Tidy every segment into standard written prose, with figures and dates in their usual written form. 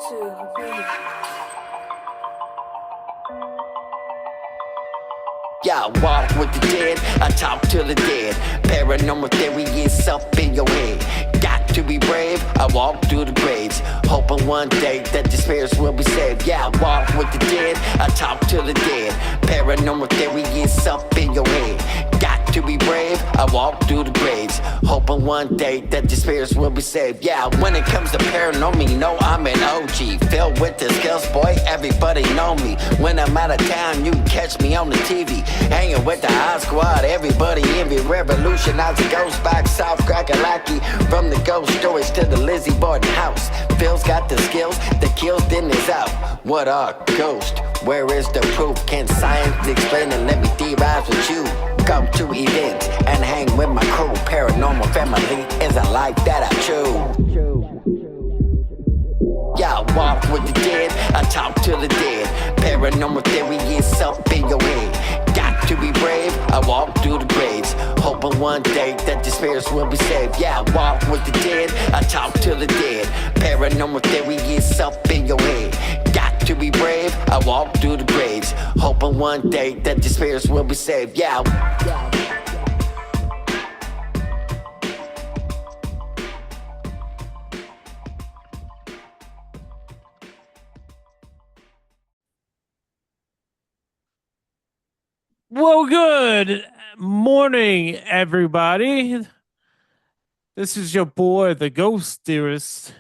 to me. Yeah, I walk with the dead, I talk to the dead. Paranormal theory is up in your head. Got to be brave, I walk through the graves. Hoping one day that the spirits will be saved. Yeah, I walk with the dead, I talk to the dead. Paranormal theory is up in your head. Got to be brave, I walk through the graves. Hoping one day that the spirits will be saved. Yeah, when it comes to paranormal, you know I'm an OG. Filled with the skills, boy, everybody know me. When I'm out of town, you can catch me on the TV. Hanging with the high squad, everybody envy. Revolutionize the ghost box, South Crackalacky. From the ghost stories to the Lizzie Borden house. Phil's got the skills, the kills then is out. What are ghosts? Where is the proof? Can science explain it? Let me theorize with you. Go to events and hang with my crew. Paranormal family is a life that I choose. Yeah, I walk with the dead, I talk to the dead. Paranormal theory is up in your head. Got to be brave, I walk through the graves. Hoping one day that the spirits will be saved. Yeah, I walk with the dead, I talk to the dead. Paranormal theory is up in your head. Got to be brave, I walk through the graves. Hoping one day that the spirits will be saved. Yeah. Well, good morning, everybody. This is your boy, the Ghost Theorist,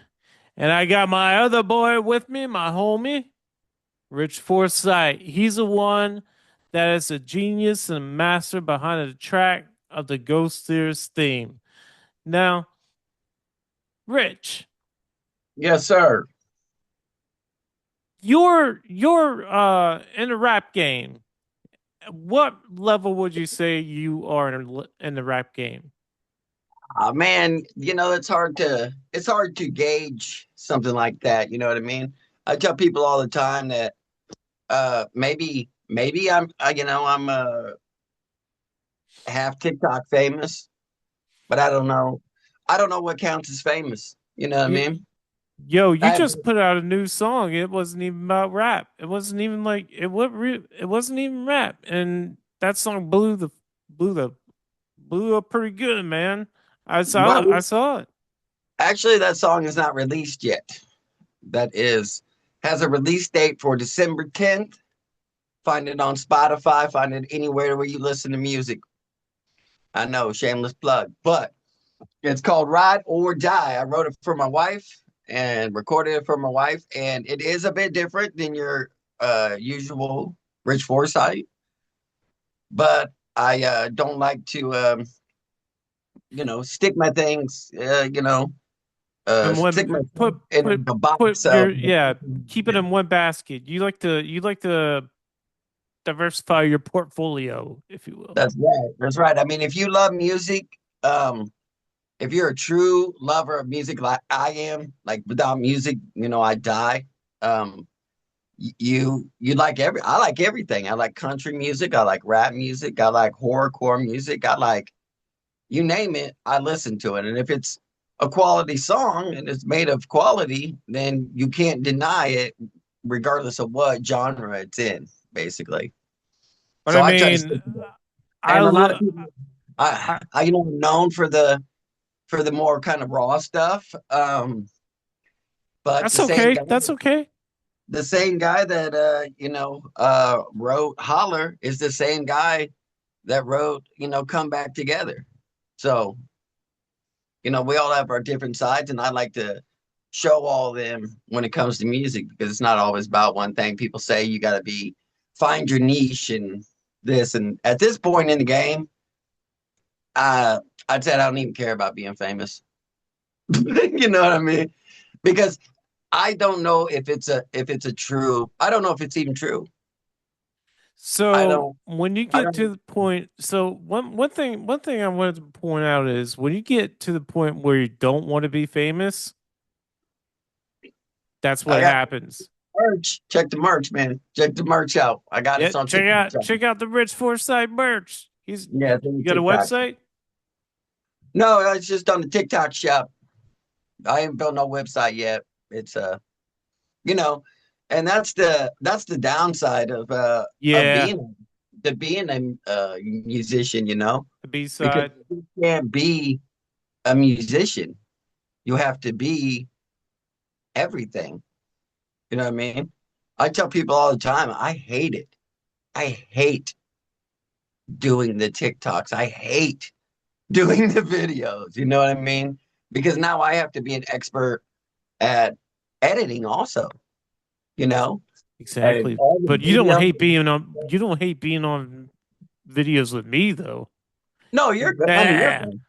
and I got my other boy with me, my homie, Rich Forsyth. He's the one that is a genius and master behind the track of the Ghost Theorist theme. Now, Rich, Yes, sir. you're in the rap game. What level would you say you are in the rap game? Man, it's hard to gauge something like that. You know what I mean? I tell people all the time that maybe I'm half TikTok famous, but I don't know. I don't know what counts as famous. You know what I You, mean? Yo, I you have, just put out a new song. It wasn't even about rap. It wasn't even like it wasn't even rap. And that song blew the blew up pretty good, man. well, I saw it. actually, that song is not released yet. Has a release date for December 10th. Find it on Spotify. Find it anywhere where you listen to music. I know, shameless plug, but it's called Ride or Die. I wrote it for my wife and recorded it for my wife, and it is a bit different than your usual Rich Foresight, but I don't like to, stick my things, And stick my one put in put a put box your of. yeah, keep it in one basket. You like to diversify your portfolio, if you will. That's right. That's right. I mean, if you love music, um, if you're a true lover of music like I am, like without music, I die. Um, you like I like everything. I like country music, I like rap music, I like horrorcore music, I like you name it, I listen to it. And if it's a quality song and it's made of quality, then you can't deny it regardless of what genre it's in, basically. But So I I try to stick mean, to that. I, And a lot of lo- people I known for the more kind of raw stuff. But that's okay. That's okay. the same guy that wrote Holler is the same guy that wrote Come Back Together. So we all have our different sides, and I like to show all of them when it comes to music, because it's not always about one thing. People say you got to be find your niche and this, and at this point in the game, I'd say I don't even care about being famous. You know what I mean? Because I don't know if it's a true. I don't know if it's even true. I So don't. when you I get to don't. the point, so one thing I wanted to point out is when you get to the point where you don't want to be famous, that's I what got happens. merch. Check the merch, man. Check the merch out. I got Yeah, it on TikTok. check out the Rich Forsyth merch. He's Yeah, it's on You the got a TikTok. website? No, it's just on the TikTok shop. I haven't built no website yet. It's you know, and that's the downside of Yeah, being a musician, the B because side. you can't be a musician. You have to be everything. You know what I mean? I tell people all the time, I hate it. I hate doing the TikToks. I hate doing the videos. You know what I mean? Because now I have to be an expert at editing also, you know? And Exactly. all But the videos. you don't hate being on videos with me though. No, you're good. I mean, you're Yeah. fine.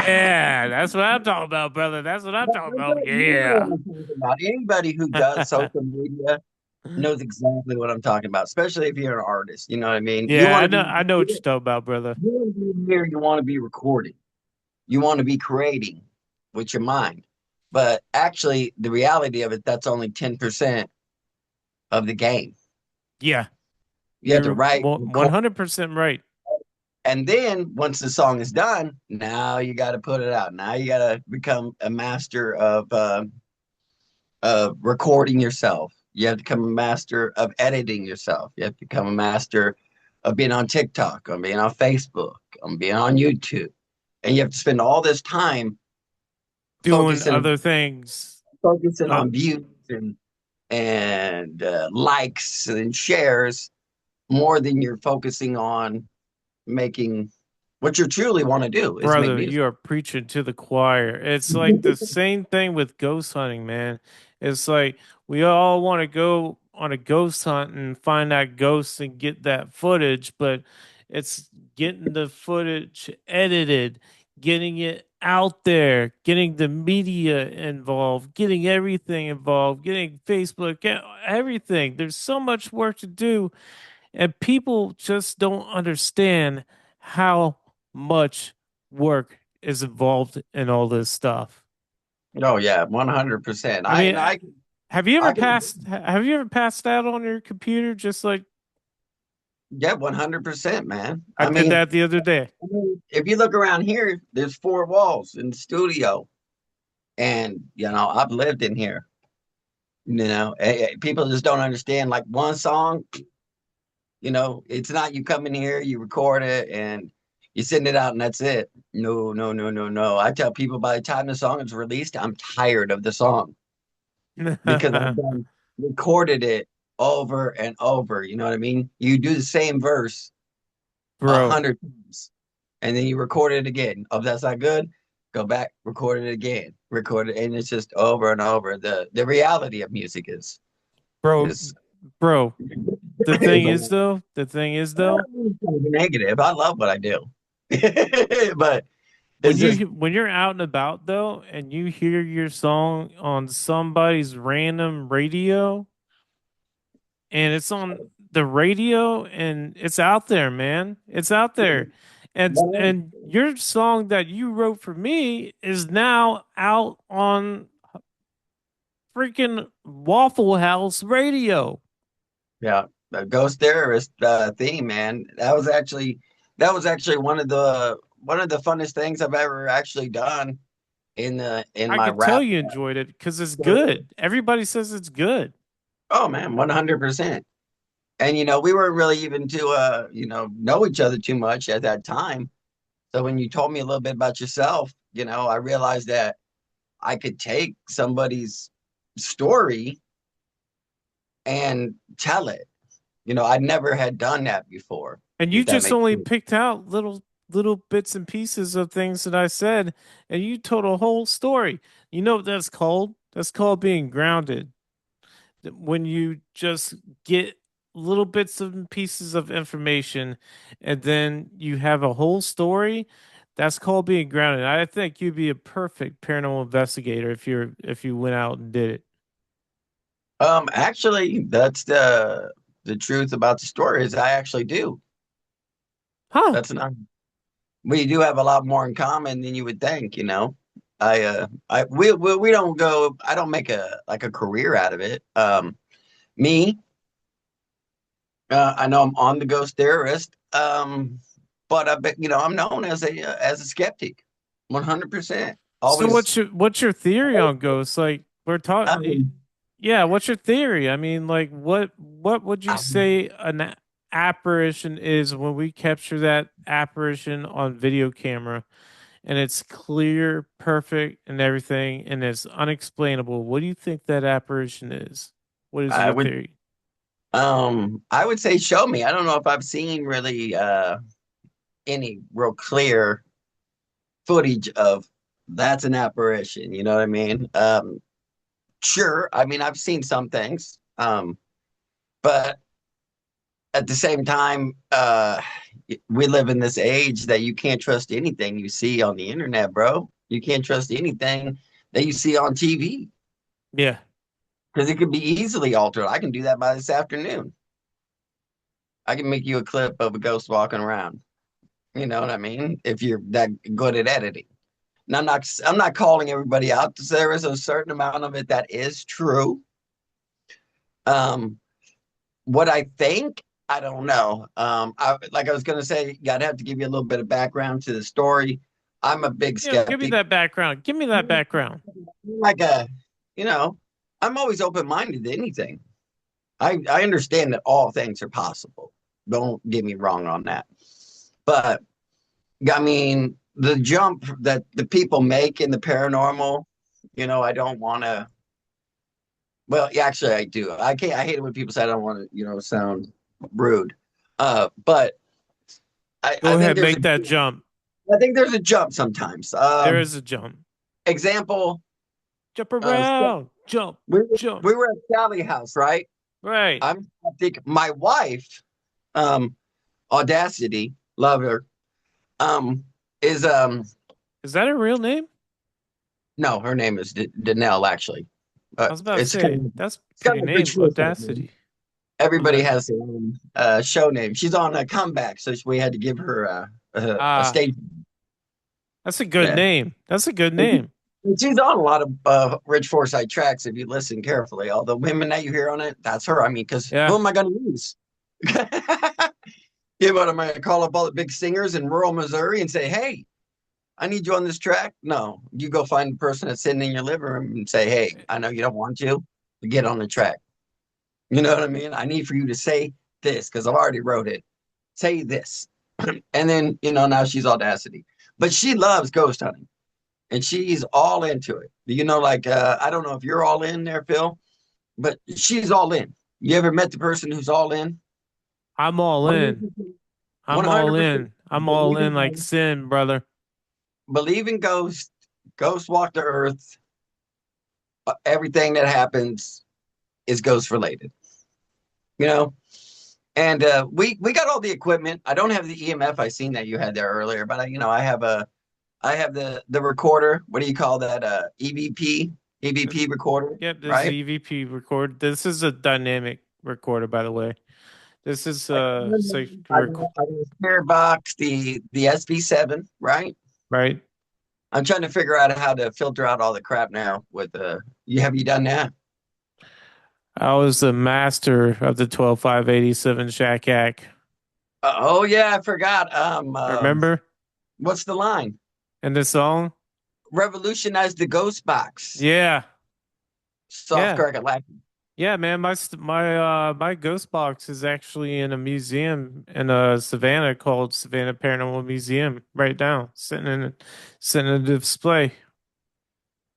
Yeah, that's what I'm talking about, brother. That's what I'm talking about. You know what Yeah. I'm talking about. Anybody who does social media knows exactly what I'm talking about, especially if you're an artist. You know what I mean? You Yeah, want to be I know what you're talking about, brother. you want to be here, you want to be recording. You want to be creating with your mind. But actually, the reality of it, that's only 10% of the game. Yeah, You have to you're write, record, 100% right. and then once the song is done, now you got to put it out. Now you got to become a master of recording yourself. You have to become a master of editing yourself. You have to become a master of being on TikTok, on being on Facebook, on being on YouTube. And you have to spend all this time Doing focusing other things. focusing Uh, on views and likes and shares more than you're focusing on making what you truly want to do is make Brother, music. you are preaching to the choir. It's like the same thing with ghost hunting, man. It's like we all want to go on a ghost hunt and find that ghost and get that footage, but it's getting the footage edited, getting it out there, getting the media involved, getting everything involved, getting Facebook, everything. There's so much work to do, and people just don't understand how much work is involved in all this stuff. Oh yeah, 100%. I I mean, and I I can have you ever passed out on your computer just like yeah, 100%, man. I did that the other day? If you look around here, there's four walls in the studio, and I've lived in here. People just don't understand. Like one song, it's not you come in here, you record it, and you send it out, and that's it. No, no, no, no, no. I tell people by the time the song is released, I'm tired of the song because I've done recorded it over and over. You know what I mean? You do the same verse a Bro, hundred times, and then you record it again. Oh, that's not good. Go back, record it again, record it, and it's just over and over. The reality of music is bro, is bro. is a lot. The thing is though, Negative. I love what I do, but when it's just you're out and about though, and you hear your song on somebody's random radio, and it's on the radio and it's out there, man. It's out there. And your song that you wrote for me is now out on freaking Waffle House radio. yeah, the ghost terrorist theme, man. That was actually one of the funnest things I've ever actually done in I my could tell rap. you enjoyed it because it's good. Everybody says it's good. Oh man, 100%. And we weren't really even to know each other too much at that time. So when you told me a little bit about yourself, I realized that I could take somebody's story and tell it. I never had done that before, And you if that just makes only sense. picked out little bits and pieces of things that I said, and you told a whole story. You know what that's called? That's called being grounded. When you just get little bits and pieces of information and then you have a whole story, that's called being grounded. I think you'd be a perfect paranormal investigator if you went out and did it. Actually, that's the truth about the story is I actually do. Huh. That's not We do have a lot more in common than you would think. We don't go I don't make a career out of it. Me, I know I'm on the ghost theorist, but I bet I'm known as a skeptic, 100%. So Always, what's your theory on ghosts? Like we're talking um, Yeah, what's your theory? I mean, like, what would you say an apparition is when we capture that apparition on video camera and it's clear, perfect, and everything, and it's unexplainable? What do you think that apparition is? What is I your would theory? I would say show me. I don't know if I've seen really any real clear footage of that's an apparition, you know what I mean? Sure, I mean I've seen some things. But at the same time, we live in this age that you can't trust anything you see on the internet, bro. You can't trust anything that you see on TV Yeah. because it could be easily altered. I can do that by this afternoon. I can make you a clip of a ghost walking around. You know what I mean? If you're that good at editing. And I'm not calling everybody out. There is a certain amount of it that is true. Um, what I think, I don't know. Like I was gonna say, I'd have to give you a little bit of background to the story. I'm a big Yeah, give me skeptic. that background. Give me that background. Like you know, I'm always open-minded to anything. I understand that all things are possible. Don't get me wrong on that. But I mean, the jump that the people make in the paranormal, I don't want to. Well, yeah, actually, I do. I can't. I hate it when people say I don't want to, sound rude. But I, Go I think ahead, there's a, make that jump. I think there's a jump sometimes. There is a jump. Example. Jump So around. Jump. we were, Jump. we were at Sally House, right? Right. I think my wife, um, Audacity, love her, is Is that a real name? no, her name is Danelle actually. I was about to It's say, kind of that's it's kind pretty of a big name, show for me. Audacity. Everybody Audacity. has their own show name. She's on a comeback, so we had to give her a Ah, stage. that's a good Yeah. name. That's a good name. She's on a lot of Rich Forsyth tracks if you listen carefully. All the women that you hear on it, that's her. I mean, because who Yeah. am I going to use? Yeah, what am I going to call up all the big singers in rural Missouri and say, "Hey, I need you on this track"? No, you go find the person that's sitting in your living room and say, "Hey, I know you don't want to, but get on the track." You know what I mean? I need for you to say this because I've already wrote it. Say this, and then now she's Audacity, but she loves ghost hunting and she's all into it. Like I don't know if you're all in there, Phil, but she's all in. You ever met the person who's all in? I'm all in. I'm all 100% in. I'm all believe in in like ghosts, sin, brother. believe in ghosts, ghosts walk the earth. Everything that happens is ghost related, you know. And we got all the equipment. I don't have the EMF I seen that you had there earlier, but I have the recorder. What do you call that? EVP recorder, Yep, this is right? EVP record. This is a dynamic recorder, by the way. This is safe I got a spirit box, the SB7, right? right? I'm trying to figure out how to filter out all the crap now with you have you done that? I was the master of the 12587 Shack Hack. Oh yeah, I forgot. Remember What's the line? in the song? Revolutionize the ghost box. Yeah, Soft yeah, crack a lack. yeah, man. My ghost box is actually in a museum in Savannah called Savannah Paranormal Museum right now, sitting in a display.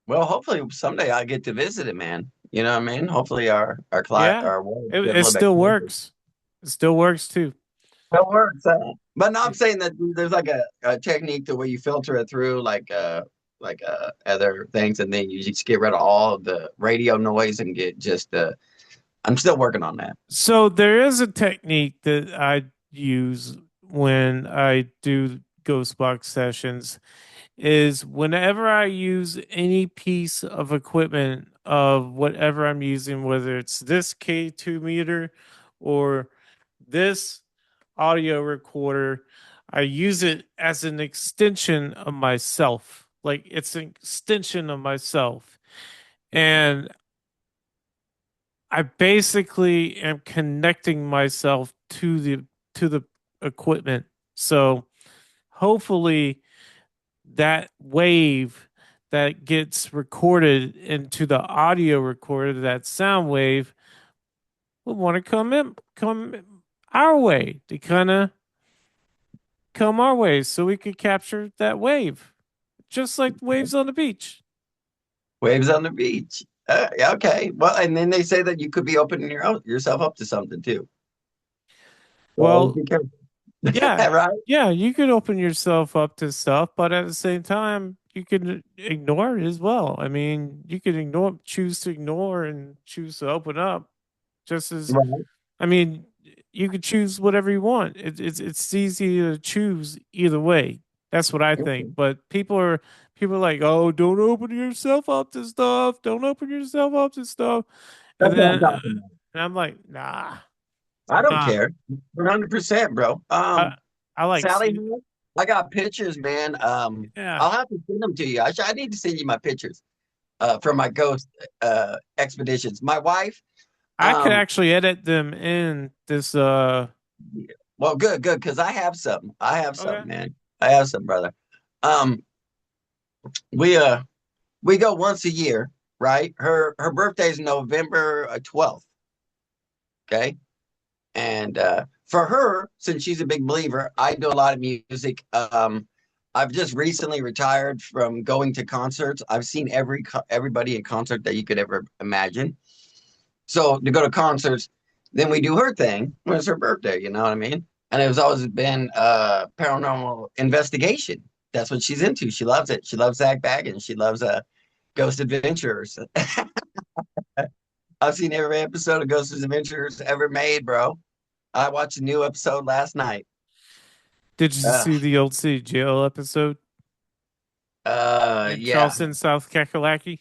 Well, hopefully someday I get to visit it, man. You know what I mean? Hopefully our client Yeah, our world it get a it little bit still closer. works. It still works too. That works. But no, I'm saying that there's like a technique to where you filter it through like other things, and then you just get rid of all of the radio noise and get just I'm still working on that. So there is a technique that I use when I do ghost box sessions is whenever I use any piece of equipment of whatever I'm using, whether it's this K2 meter or this audio recorder, I use it as an extension of myself. Like it's an extension of myself. And I basically am connecting myself to the equipment. So hopefully that wave that gets recorded into the audio recorder, that sound wave, will want to come our way to kind of come our way so we could capture that wave, just like waves on the beach. Waves on the beach. Yeah, okay. Well, and then they say that you could be opening yourself up to something too. So always Well, be careful. yeah, Right? yeah, you could open yourself up to stuff, but at the same time, you can ignore it as well. I mean, you can choose to ignore and choose to open up just as, Right. I mean, you could choose whatever you want. It's easy to choose either way. That's what I think. But people are like, oh, don't open yourself up to stuff. Don't open yourself up to stuff. And That's what I'm then talking about. and I'm like, nah, I don't nah. care. 100%, bro. I I like Sally, I got pictures, man. yeah. I'll have to send them to you. I need to send you my pictures from my ghost expeditions. My wife, I could um, actually edit them in this well, good, because I have some. I have okay. some, man. I have some, brother. Um, we uh we go once a year, right? Her birthday is November 12th. Okay. And for her, since she's a big believer, I do a lot of music. I've just recently retired from going to concerts. I've seen everybody in concert that you could ever imagine. So to go to concerts, then we do her thing when it's her birthday. You know what I mean? And it was always been paranormal investigation. That's what she's into. She loves it. She loves Zach Baggins. She loves Ghost Adventures. I've seen every episode of Ghost Adventures ever made, bro. I watched a new episode last night. Did you Uh, see the old city jail episode in yeah, Charleston, South Kakalaki?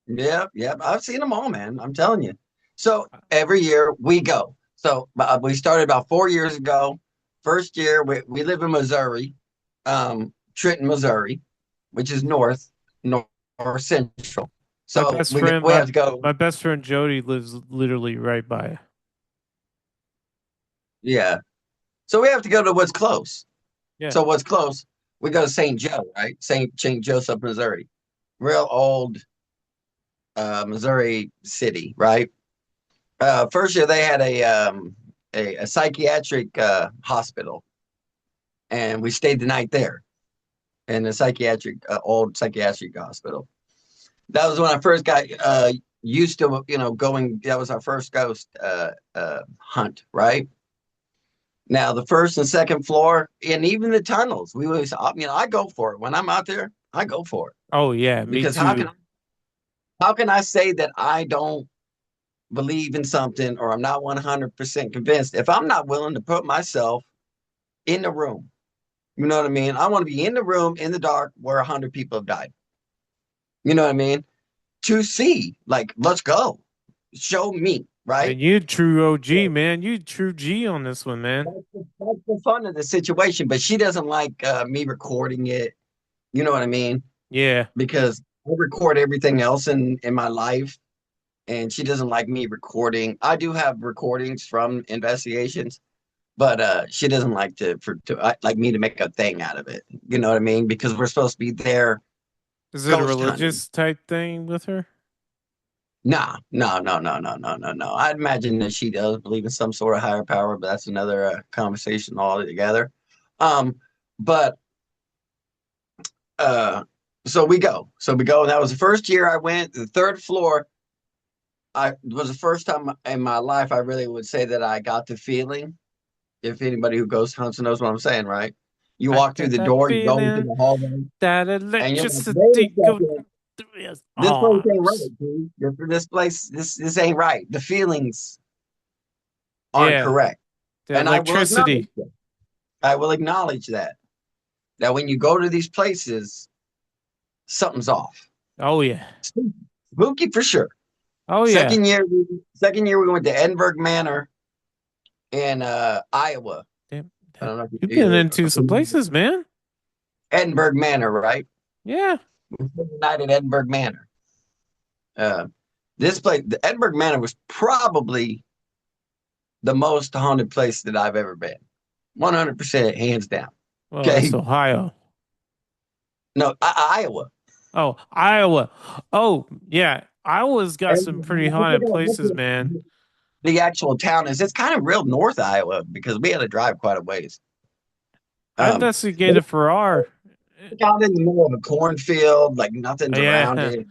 yep. I've seen them all, man. I'm telling you. So every year we go. So we started about 4 years ago. First year, we live in Missouri, Trenton, Missouri, which is north central. My So best we friend, we my have to go. my best friend Jody lives literally right by. Yeah. So we have to go to what's close. Yeah. So what's close? We go to St. Joe, right? St. Joseph, Missouri. Real old Missouri city, right? First year they had a psychiatric hospital, and we stayed the night there in a psychiatric old psychiatric hospital. That was when I first got used to going. That was our first ghost hunt, right? Now the first and second floor, and even the tunnels, we always, I go for it when I'm out there. I go for it Oh yeah, me because too. how can I say that I don't believe in something or I'm not 100% convinced if I'm not willing to put myself in the room? You know what I mean? I want to be in the room in the dark where 100 people have died. You know what I mean? To see, like, let's go. Show me, right? And you true OG, man. You true G on this one, man. That's the fun of the situation. But she doesn't like me recording it. You know what I mean? Yeah. Because I record everything else in my life, and she doesn't like me recording. I do have recordings from investigations, but she doesn't like like me to make a thing out of it. You know what I mean? Because we're supposed to be there Is it a ghost hunting. religious type thing with her? Nah, no. I'd imagine that she does believe in some sort of higher power, but that's another conversation altogether. Um, but uh, so we go. And that was the first year I went. The third floor, I was the first time in my life I really would say that I got the feeling. If anybody who goes hunts knows what I'm saying, right? You I walk through get the that door, you go into feeling, the hallway, that and you're like, wait electricity a go second, through his this place ain't arms. right, dude. This place, this ain't right. The feelings aren't Yeah, correct. the And I will acknowledge electricity. that. I will acknowledge that. That when you go to these places, something's off. Oh yeah. Spooky for sure. Oh yeah. Second year we went to Edinburgh Manor in Iowa. Damn, I don't know if you've been you're into some places, man. Edinburgh Manor, right? Yeah. We spent the night at Edinburgh Manor. Uh, this place, the Edinburgh Manor, was probably the most haunted place that I've ever been. 100% hands down. Well, that's Okay. Ohio. No, Iowa. Oh, Iowa. Oh, yeah. Iowa's got some pretty I haunted forgot what places, man. the actual town is. It's kind of real North Iowa because we had to drive quite a ways. I Um, but investigated for our. it's out in the middle of a cornfield, like nothing's around Yeah. it.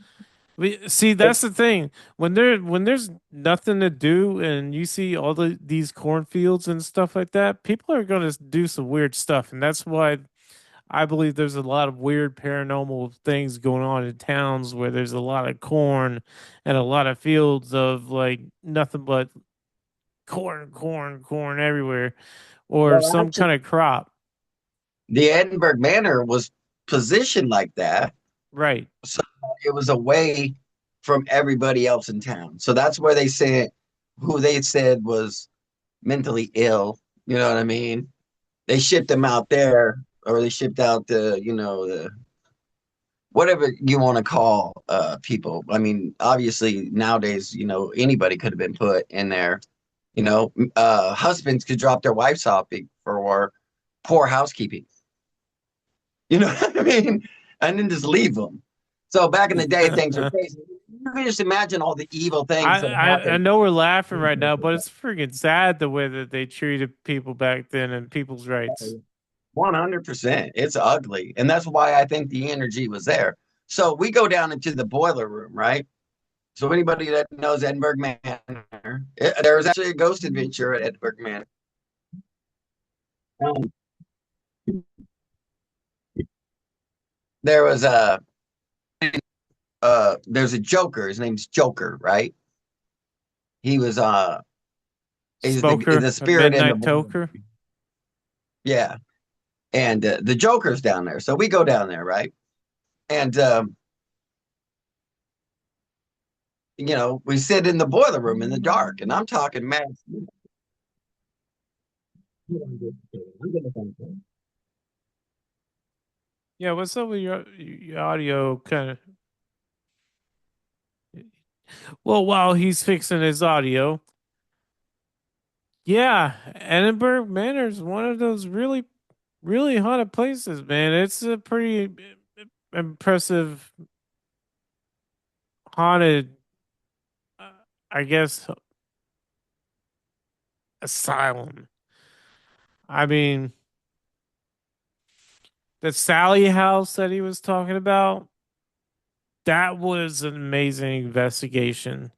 We see It's that's the thing. When there's nothing to do and you see all these cornfields and stuff like that, people are gonna do some weird stuff. And that's why I believe there's a lot of weird paranormal things going on in towns where there's a lot of corn and a lot of fields of like nothing but corn, corn, corn everywhere, or well, some actually, kind of crop. the Edinburgh Manor was positioned like that, Right. so it was away from everybody else in town. So that's where they sent who they said was mentally ill. You know what I mean? They shipped them out there, or they shipped out the whatever you want to call people. I mean, obviously nowadays, anybody could have been put in there. Husbands could drop their wives off for poor housekeeping. You know what I mean? And then just leave them. So back in the day, things were crazy. You can just imagine all the evil things that I happened. know we're laughing right now, but it's freaking sad the way that they treated people back then and people's rights. 100%. It's ugly. And that's why I think the energy was there. So we go down into the boiler room, right? So anybody that knows Edinburgh Manor, there was actually a ghost adventure at Edinburgh Manor. Um, there was there's a Joker. His name's Joker, right? He was he's Smoker, the a spirit in the midnight boiler. toker. Yeah, and the Joker's down there. So we go down there, right? And we sit in the boiler room in the dark, and I'm talking, man. Yeah, what's up with your audio? Kind of. Well, while he's fixing his audio, yeah, Edinburgh Manor is one of those really, really haunted places, man. It's a pretty impressive haunted, uh, I guess, asylum. I mean, the Sally house that he was talking about, that was an amazing investigation.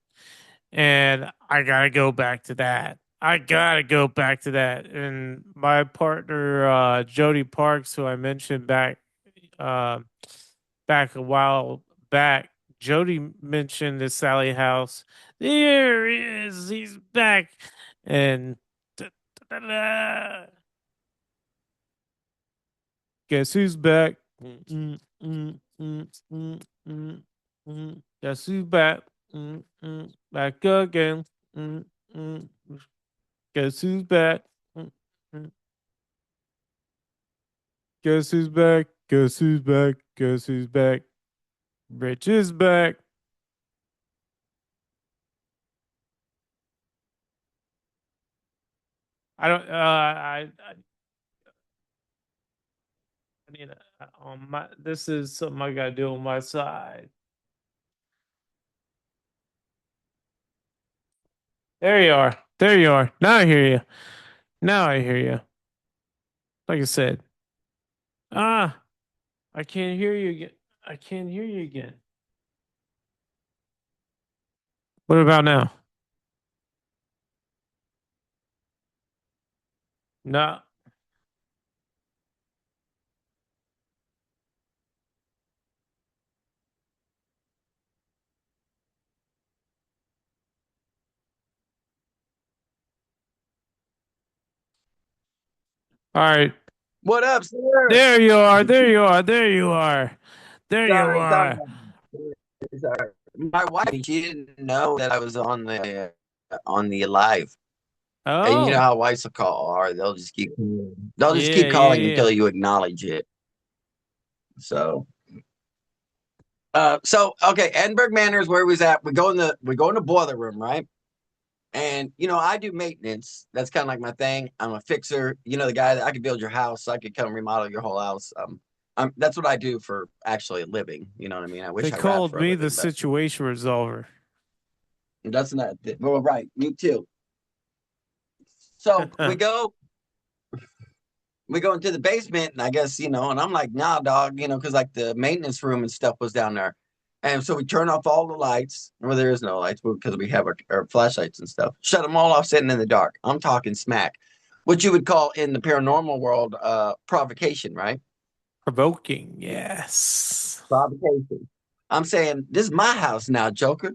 And I gotta go back to that. I gotta go back to that. And my partner, Jody Parks, who I mentioned uh, back a while back, Jody mentioned the Sally house. There he is. He's back. And da, da, da, da. Guess who's back? Mm, mm, mm, mm, mm, mm. Guess who's back? Back again. Mm, mm. Guess who's back? Mm, mm. Guess who's back? Guess who's back? Guess who's back? Rich is back. I don't. I need on my. This is something I gotta do on my side. There you are. There you are. Now I hear you. Now I hear you. Like I said. Ah, I can't hear you again. I can't hear you again. What about now? No. All right. What up, sir? There you are. There you are. There you are. There you Sorry. are. Sorry. My wife, she didn't know that I was on the live. And you know Oh. how wives will call, or they'll just keep Yeah, calling yeah, until you acknowledge it. So okay, Edinburgh Manor is where we was at. We go in the boiler room, right? And I do maintenance. That's kind of like my thing. I'm a fixer. The guy that I could build your house. I could come remodel your whole house. That's what I do for actually a living. You know what I mean? I They wish I rapped called for a me the living, but situation resolver. that's not. Well, right, you too. So we go into the basement, and I guess and I'm like, nah, dog, because like the maintenance room and stuff was down there, and so we turn off all the lights. Well, there is no lights because we have our flashlights and stuff. Shut them all off, sitting in the dark. I'm talking smack, what you would call in the paranormal world, provocation, right? Provoking, yes. Provocation. I'm saying this is my house now, Joker.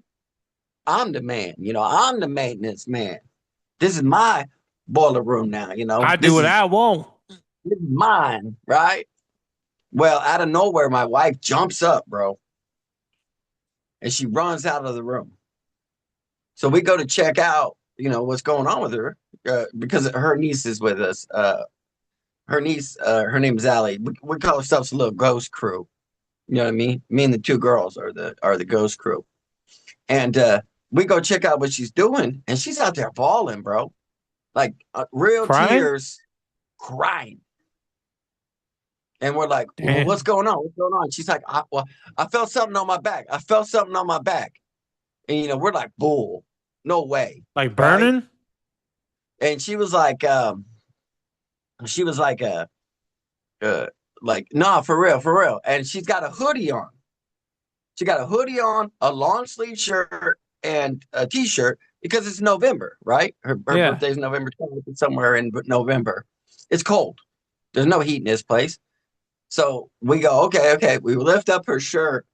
I'm the man. I'm the maintenance man. This is my boiler room now. I do what I want. This is mine, right? Well, out of nowhere, my wife jumps up, bro, and she runs out of the room. So we go to check out, what's going on with her, because her niece is with us. Her niece, her name is Allie. We call ourselves a little ghost crew. You know what I mean? Me and the two girls are the ghost crew, and we go check out what she's doing, and she's out there bawling, bro, like real Crying? tears, crying. And we're like, well, Damn. what's going on? What's going on? She's like, I felt something on my back. I felt something on my back. And we're like, bull, no way, Like right? burning? And she was uh, like, nah, for real, for real. And she's got a hoodie on. She got a hoodie on, a long sleeve shirt, and a t-shirt because it's November, right? Her Yeah. birthday's November 20th, somewhere in November. It's cold. There's no heat in this place. So we go, okay, okay. We lift up her shirt,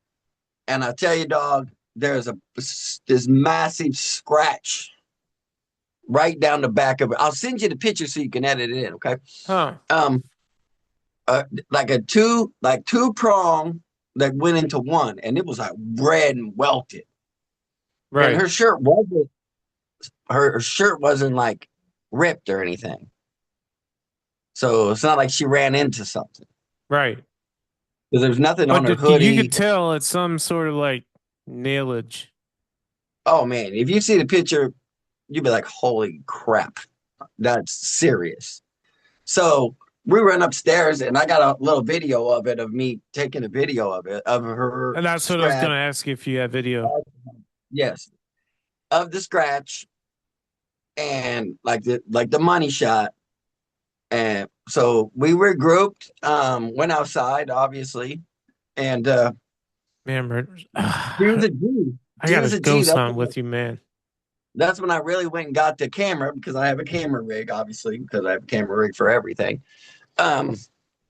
and I tell you, dog, there's this massive scratch right down the back of it. I'll send you the picture so you can edit it in, okay? Huh. Um, like two prong that went into one, and it was like red and welted. And Right. her shirt wasn't like ripped or anything. So it's not like she ran into something Right. because there's nothing on But her you could hoodie. tell it's some sort of like nailage. Oh man, if you see the picture, you'd be like, holy crap, that's serious. So we run upstairs, and I got a little video of it, of me taking a video of it, of her And that's what I was scratch. gonna ask you if you have video. Yes, of the scratch, and like the money shot. And so we regrouped, went outside, obviously, and Man, G's I a G. gotta G's a G. ghost That's hunt when, with you, man. that's when I really went and got the camera, because I have a camera rig, obviously, because I have a camera rig for everything. Um,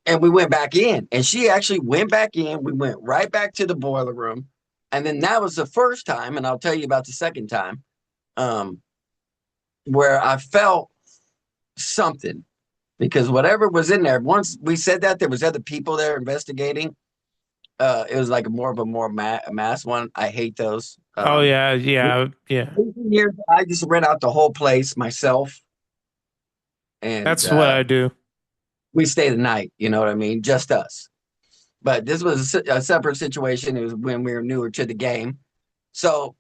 and we went back in, and she actually went back in. We went right back to the boiler room, and then that was the first time, and I'll tell you about the second time, um, where I felt something, because whatever was in there. Once we said that, there was other people there investigating. It was like more mass one. I hate those. Oh yeah, yeah, yeah. Years, I just rent out the whole place myself, and That's what I do. we stay the night. You know what I mean? Just us. But this was a separate situation. It was when we were newer to the game, so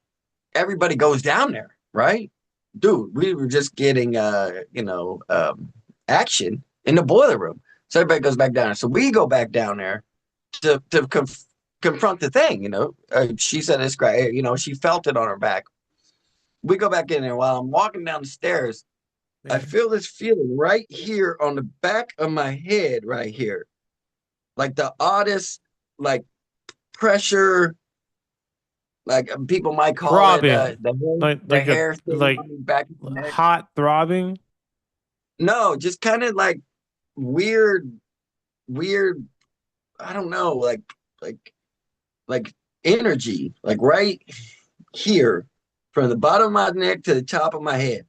everybody goes down there, right? Dude, we were just getting action in the boiler room. So everybody goes back down there. So we go back down there to confront the thing. She said it's great. She felt it on her back. We go back in there. While I'm walking down the stairs, I feel this feeling right here on the back of my head, right here, like the oddest, like pressure. Like people might call it Throbbing, the hair thing like on the back of the neck. hot throbbing. No, just kind of like weird, weird. I don't know, like like energy, like right here, from the bottom of my neck to the top of my head,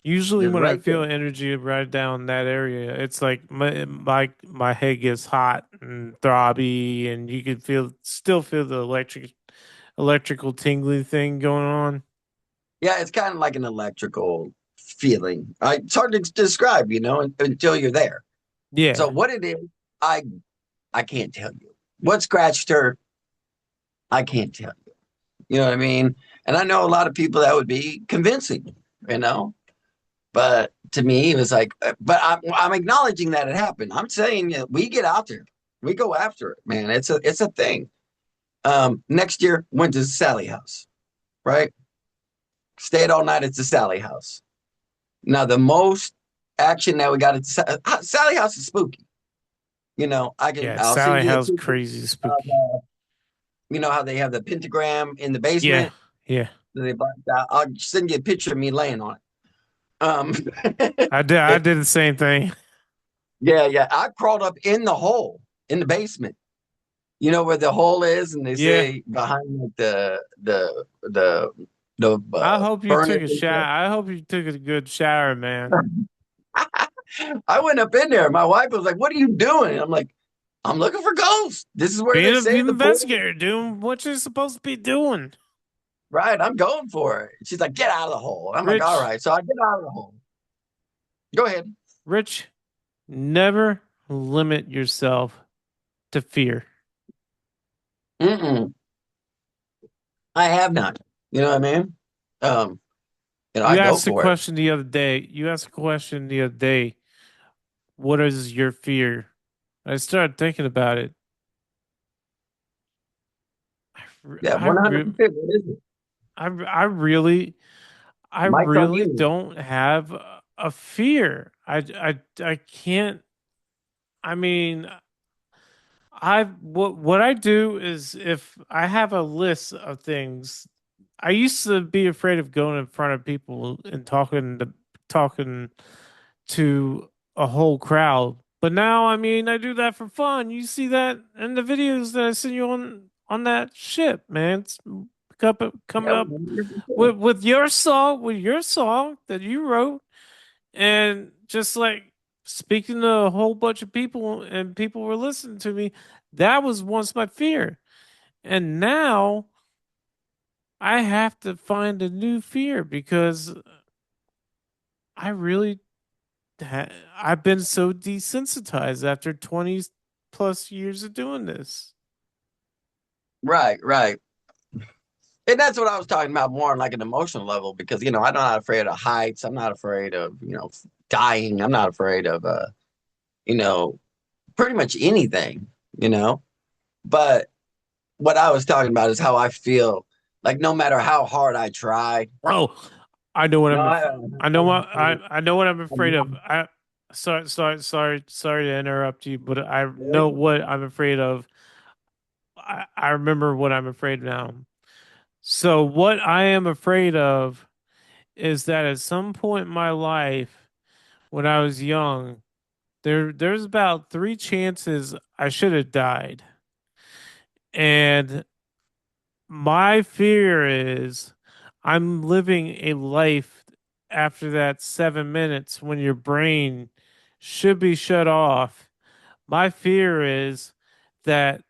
Usually, just when I right there. feel energy right down that area, it's like my head gets hot and throbby, and you can still feel the electrical tingly thing going on. Yeah, it's kind of like an electrical feeling. It's hard to describe, until you're there. So Yeah, what it is, I I can't tell you. What scratched her, I can't tell you. You know what I mean? And I know a lot of people that would be convincing, you know. But to me, it was like, but I'm acknowledging that it happened. I'm saying we get out there. We go after it, man. It's a thing. Next year, went to Sally House, right? Stayed all night at the Sally House. Now, the most action that we got at Sally House is spooky. Yeah, I'll send Sally you a House picture crazy of, spooky. you know how they have the pentagram in the Yeah, basement yeah. that they blacked out. I'll send you a picture of me laying on it. Um, I did the same thing. yeah, yeah. I crawled up in the hole in the basement. You know where the hole is, and they Yeah. say behind like the I hope you furnace took a and shower. stuff. I hope you took a good shower, man. I went up in there. My wife was like, "What are you doing?" I'm like, "I'm looking for ghosts. This is where they Being an say the portal." investigator, doing what you're supposed to be doing. Right, I'm going for it. She's like, "Get out of the hole." I'm like, "All Rich, right." So I get out of the hole. Go ahead. Rich, never limit yourself to fear. Mm-mm. I have not. You know what I mean? Um, I You go asked a for it. question the other day. You asked a question the other day. What is your fear? I started thinking about it. Yeah, I, re- 100%. What is it? I really, I Mike's on really you. don't have a fear. I can't. I mean, what I do is if I have a list of things, I used to be afraid of going in front of people and talking to a whole crowd. But now, I mean, I do that for fun. You see that in the videos that I send you on that ship, man. It's coming Yeah, up 100%. with your song that you wrote, and just like speaking to a whole bunch of people, and people were listening to me. That was once my fear, and now I have to find a new fear because I really I've been so desensitized after 20 plus years of doing this. Right, right. And that's what I was talking about more on like an emotional level because I'm not afraid of heights. I'm not afraid of, dying. I'm not afraid of you know, pretty much anything, you know. But what I was talking about is how I feel like no matter how hard I try. Oh, I know what No, I'm. I, I know what I'm, I know what I'm afraid of. I'm, Sorry to interrupt you, but I know what I'm afraid of. I remember what I'm afraid now. So what I am afraid of is that at some point in my life, when I was young, there's about three chances I should have died. And my fear is I'm living a life after that 7 minutes when your brain should be shut off. My fear is that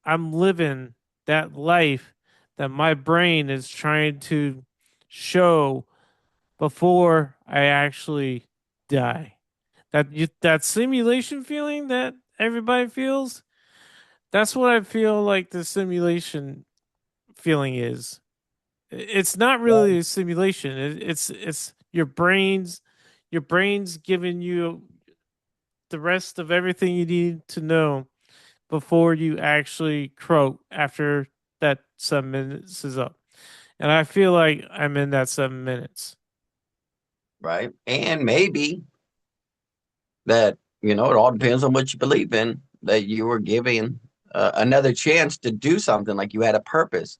I'm living that life that my brain is trying to show before I actually die. That simulation feeling that everybody feels, that's what I feel like the simulation feeling is. It's not really a simulation. It's your brain's giving you the rest of everything you need to know before you actually croak after that 7 minutes is up. And I feel like I'm in that 7 minutes. right. And maybe that, it all depends on what you believe in, that you were given another chance to do something like you had a purpose.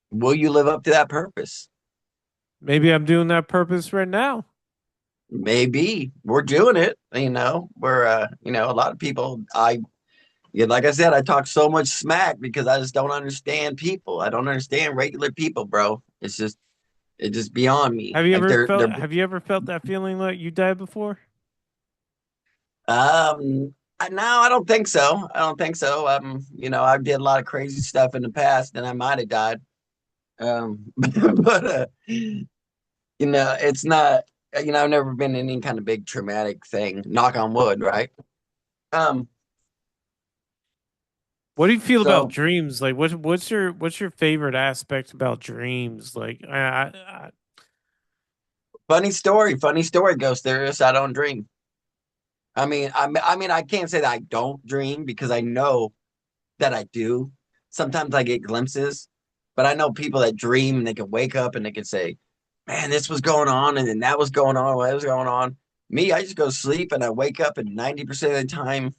Will you live up to that purpose? Maybe I'm doing that purpose right now. Maybe we're doing it. We're, a lot of people, yeah, like I said, I talk so much smack because I just don't understand people. I don't understand regular people, bro. It's just beyond me. Like Have you ever felt that feeling like you died before? no, I don't think so. I don't think so. I did a lot of crazy stuff in the past and I might have died. But it's not, I've never been in any kind of big traumatic thing, knock on wood, right? Um, What do you feel about so dreams? Like what's your favorite aspect about dreams? Like funny story, ghost theorist. I don't dream. I can't say that I don't dream because I know that I do. Sometimes I get glimpses, but I know people that dream and they can wake up and they can say, "Man, this was going on, and then that was going on, what was going on." Me, I just go to sleep and I wake up, and 90% of the time,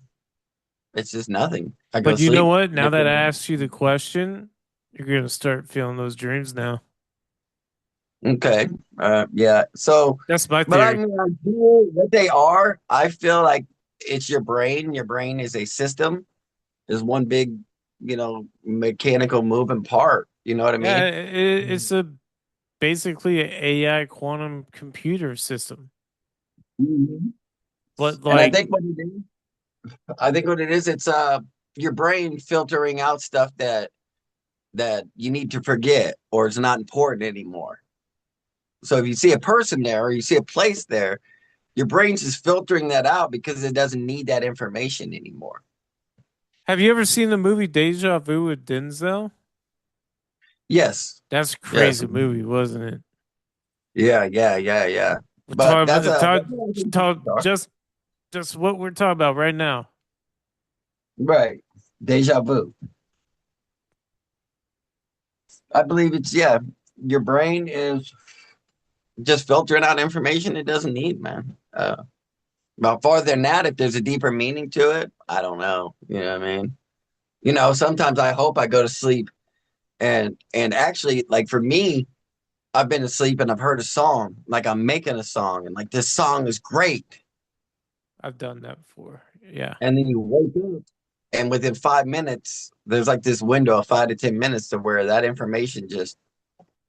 it's just nothing. I go But to you know sleep. what? Now Next that I thing- asked you the question, you're gonna start feeling those dreams now. Okay. Yeah. So, That's my but I theory. mean, I do what they are. I feel like it's your brain. Your brain is a system. Is one big, mechanical moving part. You know what I Yeah, mean? it's a basically a AI quantum computer system. Mhm. But And like, I think what it is, it's your brain filtering out stuff that you need to forget or it's not important anymore. So if you see a person there or you see a place there, your brain's just filtering that out because it doesn't need that information anymore. have you ever seen the movie Deja Vu with Denzel? Yes. That's a Yes. crazy movie, wasn't it? Yeah, yeah, yeah, yeah. We're But talking that's about a talk, that's what I think talk they are. just what we're talking about right now. Right. Deja vu. I believe it's yeah. Your brain is just filtering out information it doesn't need, man. But farther than that, if there's a deeper meaning to it, I don't know. You know what I mean? Sometimes I hope I go to sleep and actually, like for me, I've been asleep and I've heard a song, like I'm making a song, and like this song is great. I've done that before. Yeah, And then you wake up, and within 5 minutes, there's like this window of 5 to 10 minutes to where that information just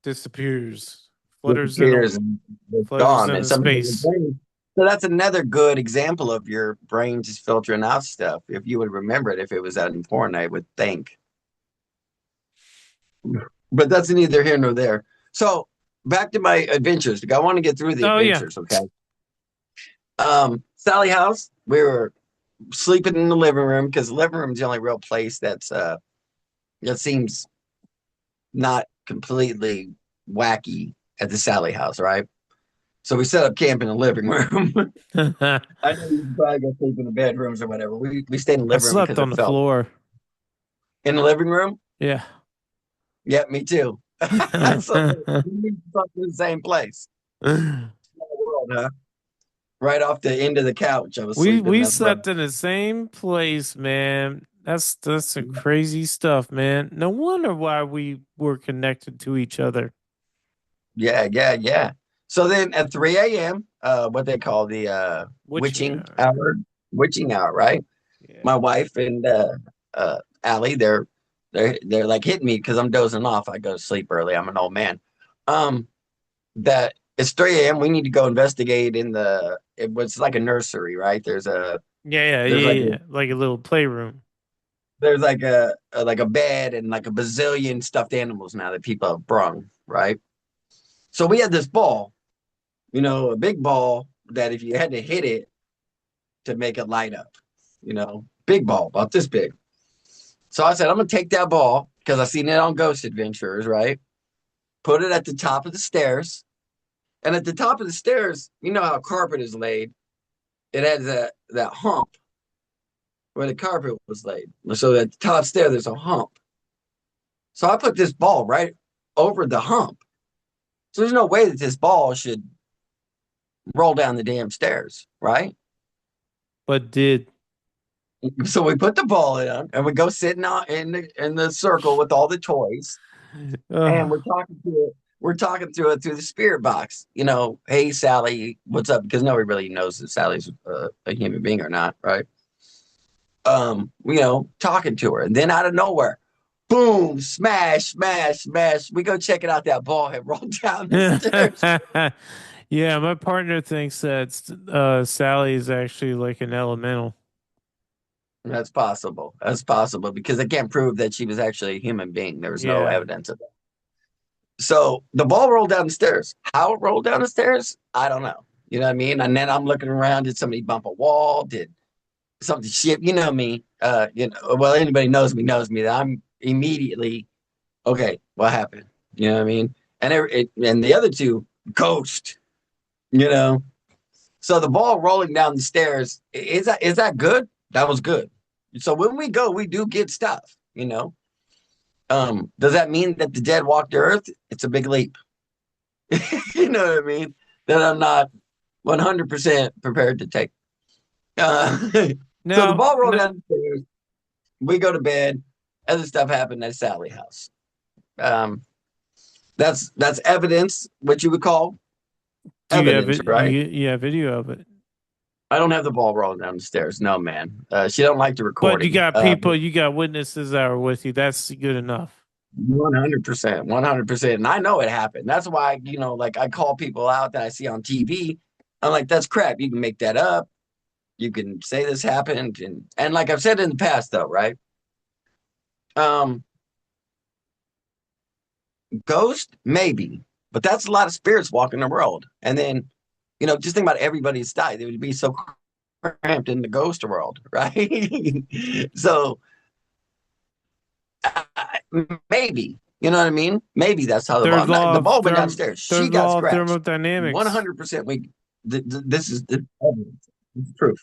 disappears, disappears and it's flutters gone. And into something in your space. brain. So that's another good example of your brain just filtering out stuff. If you would remember it, if it was that important, I would think. But that's neither here nor there. So back to my adventures. I want to get through the Oh yeah, adventures, okay? Sally House, we were sleeping in the living room because the living room is the only real place that seems not completely wacky at the Sally House, right? So we set up camp in the living room. I I know you probably go sleep in the bedrooms or whatever. We stayed in the living room slept because on it the felt floor. in the living room. Yeah. Yeah, me too. So we slept in the same place. Small world, huh? Right off the end of the couch, I was we sleeping. we That's where. slept in the same place, man. That's some crazy stuff, man. No wonder why we were connected to each other. Yeah, yeah, yeah. So then at 3 a.m., what they call the Witching hour. witching hour, right? Yeah. My wife and Allie, they're like hitting me because I'm dozing off. I go to sleep early. I'm an old man. Um, that it's 3 a.m. We need to go investigate it was like a nursery, right? Yeah, yeah, There's like yeah, yeah. Like a little playroom. there's like a bed and like a bazillion stuffed animals now that people have brung, right? So we had this ball, a big ball that if you had to hit it to make it light up, big ball, about this big. So I said, I'm gonna take that ball because I seen it on Ghost Adventurers, right? Put it at the top of the stairs. And at the top of the stairs, you know how carpet is laid. It has that hump where the carpet was laid. So at the top stair, there's a hump. So I put this ball right over the hump. So there's no way that this ball should roll down the damn stairs, right? But did So we put the ball in and we go sitting out in the circle with all the toys and uh, we're talking to it through the spirit box. Hey Sally, what's up? Because nobody really knows if Sally's a human being or not, right? Talking to her, and then out of nowhere, boom, smash, smash, smash. We go checking out that ball had rolled down the stairs. yeah, my partner thinks that Sally is actually like an elemental. That's possible. That's possible because they can't prove that she was actually a human being. There was no Yeah. evidence of that. So the ball rolled down the stairs. How it rolled down the stairs, I don't know. You know what I mean? And then I'm looking around. Did somebody bump a wall? Did something shit? You know me. Well, anybody knows me. That I'm immediately okay. What happened? You know what I mean? And the other two, ghost. You know. So the ball rolling down the stairs, is that good? That was good. So when we go, we do get stuff, you know. Does that mean that the dead walk the earth? It's a big leap. You know what I mean? That I'm not 100% prepared to take. So the Now, ball rolled down the stairs. We go to bed. Other stuff happened at Sally's house. Um, that's evidence, what you would call do you have evidence, it? right? You have video of it, I don't have the ball rolling down the stairs. No, man. She don't like the but you recording. got people, you got witnesses that are with you. That's good enough. 100%, 100%. And I know it happened. That's why, you know, like I call people out that I see on TV. I'm like, that's crap. You can make that up. You can say this happened. And like I've said in the past though, right? Um, Ghost, maybe, but that's a lot of spirits walking the world. And then, you know, just think about everybody's died. They would be so cramped in the ghost world, right? So maybe, you know what I mean? Maybe that's how the Third ball. law The of ball went downstairs. She third got law of scratched. thermodynamics. 100%. This is the evidence. This is proof.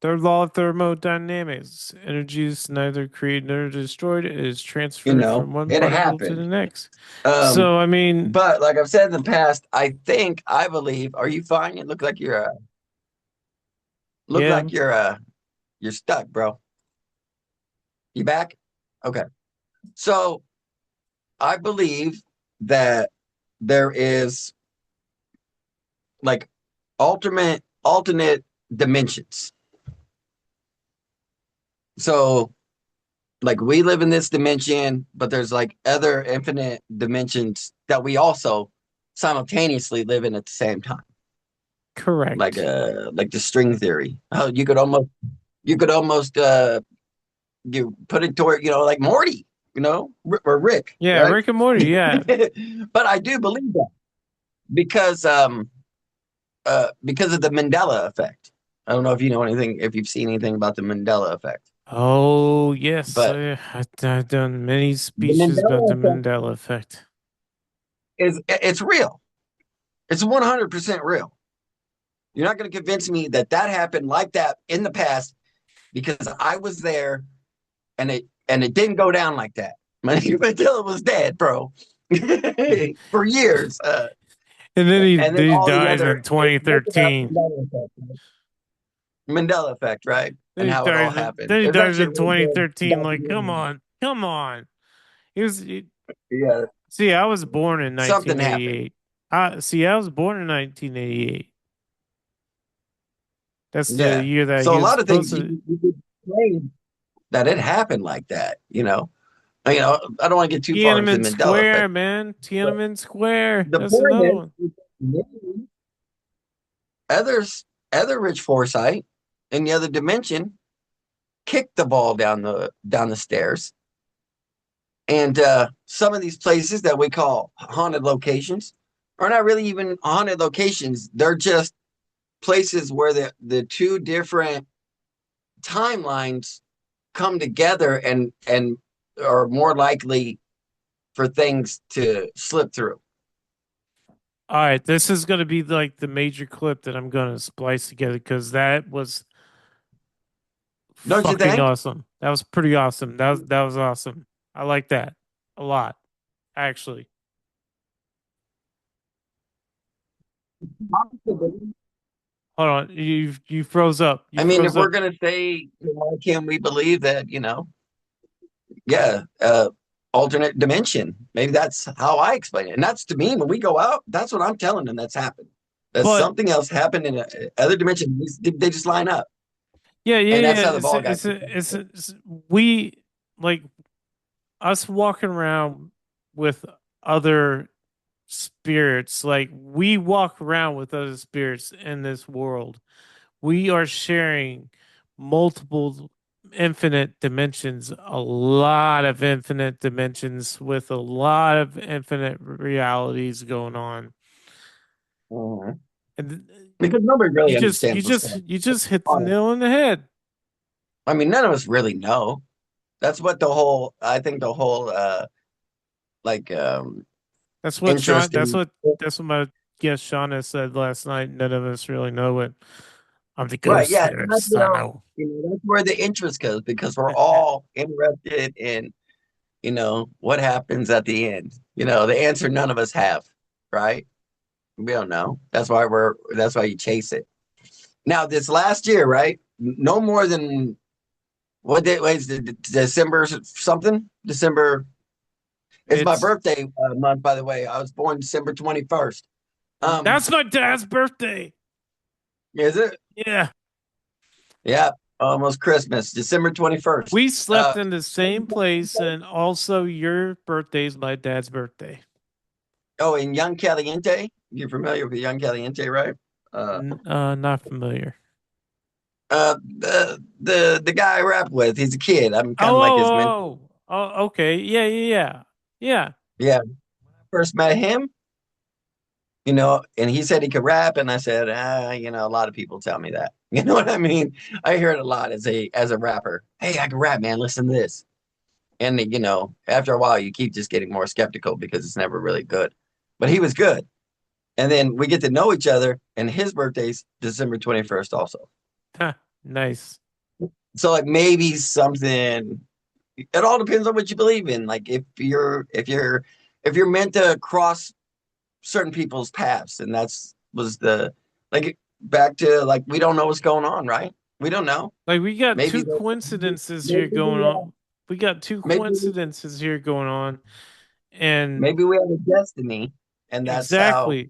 Third law of thermodynamics. Energy is neither created nor destroyed. It is You transferred know, from one it particle to the happened. next. Um, So, I mean, but like I've said in the past, I believe. Are you fine? It look like yeah, you're stuck, bro. You back? Okay. So I believe that there is like alternate dimensions. So like we live in this dimension, but there's like other infinite dimensions that we also simultaneously live in at the same time. correct. Like the string theory. Oh, you could almost you put it toward, you know, like Morty, you know, or Rick, Yeah, right? Rick and Morty. Yeah. But I do believe that because because of the Mandela effect. I don't know if you know anything, if you've seen anything about the Mandela effect, Oh, yes. but I've done many the speeches about Mandela the effect Mandela effect. it's real. It's 100% real. You're not going to convince me that that happened like that in the past because I was there and it didn't go down like that. Mandela was dead, bro, for years. And then And then he all the dies in other right? 2013. Mandela effect, right? Then And he how it all dies. happened. Then he It was dies actually a in really good 2013. Like, come documentary. on, come on. He was. Yeah, See, I was born in something happened. 1988. I was born in 1988. That's the Yeah. year that So he a was lot of supposed things to. you could claim that it happened like that, you know. You know, I don't want to get too far into the Tiananmen Mandela Square, effect, man. but Tiananmen Square. the That's point another one. is maybe others, other Rich Foresight in the other dimension kicked the ball down the stairs, and some of these places that we call haunted locations are not really even haunted locations. They're just places where the two different timelines come together and are more likely for things to slip through. All right, this is going to be like the major clip that I'm going to splice together because that was Don't you fucking think? awesome. That was pretty awesome. That was awesome. I like that a lot, actually. Hold on, you froze up. You I mean, if froze we're up. gonna say, why can't we believe that? You know, yeah, alternate dimension. Maybe that's how I explain it, and that's to me when we go out. That's what I'm telling them. That's happened. That But something else happened in other dimension. They just line up, yeah, yeah, and that's yeah. how the ball got. We like us walking around with other spirits. Like we walk around with other spirits in this world. We are sharing multiple infinite dimensions, a lot of infinite dimensions with a lot of infinite realities going on. Mhm. And Because nobody really understands what's going you just hit the on. nail on the head. I mean, none of us really know. That's what the whole. I think the whole like That's what Sean interesting. that's what my guest Shauna said last night, none of us really know it. I'm the Right, ghost yeah. And that's, theorist. I know. that's where the interest goes because we're all interested in, what happens at the end. The answer none of us have, right? We don't know. That's why you chase it. Now, this last year, right? No more than what day was it, December something? December. It's my It's birthday month, by the way. I was born December 21st. That's my dad's birthday. Is it? Yeah. Yeah, almost Christmas, December 21st. We slept in the same place, and also your birthday's my dad's birthday. Oh, in Young Caliente. You're familiar with Young Caliente, right? Not familiar. The guy I rap with, he's a kid. I'm Oh, kind of like his mentor. okay. Yeah, yeah, yeah. Yeah. Yeah, first met him, and he said he could rap, and I said, a lot of people tell me that. You know what I mean? I hear it a lot as a rapper. Hey, I can rap, man. Listen to this. And after a while, you keep just getting more skeptical because it's never really good. But he was good. And then we get to know each other, and his birthday's December 21st also. Huh, nice. So like maybe something, it all depends on what you believe in. Like if you're meant to cross certain people's paths, and that's was the like back to like we don't know what's going on, right? We don't know. Like we got Maybe two coincidences here maybe going on. We got two maybe coincidences here going on. And maybe we have a destiny, and that's how exactly.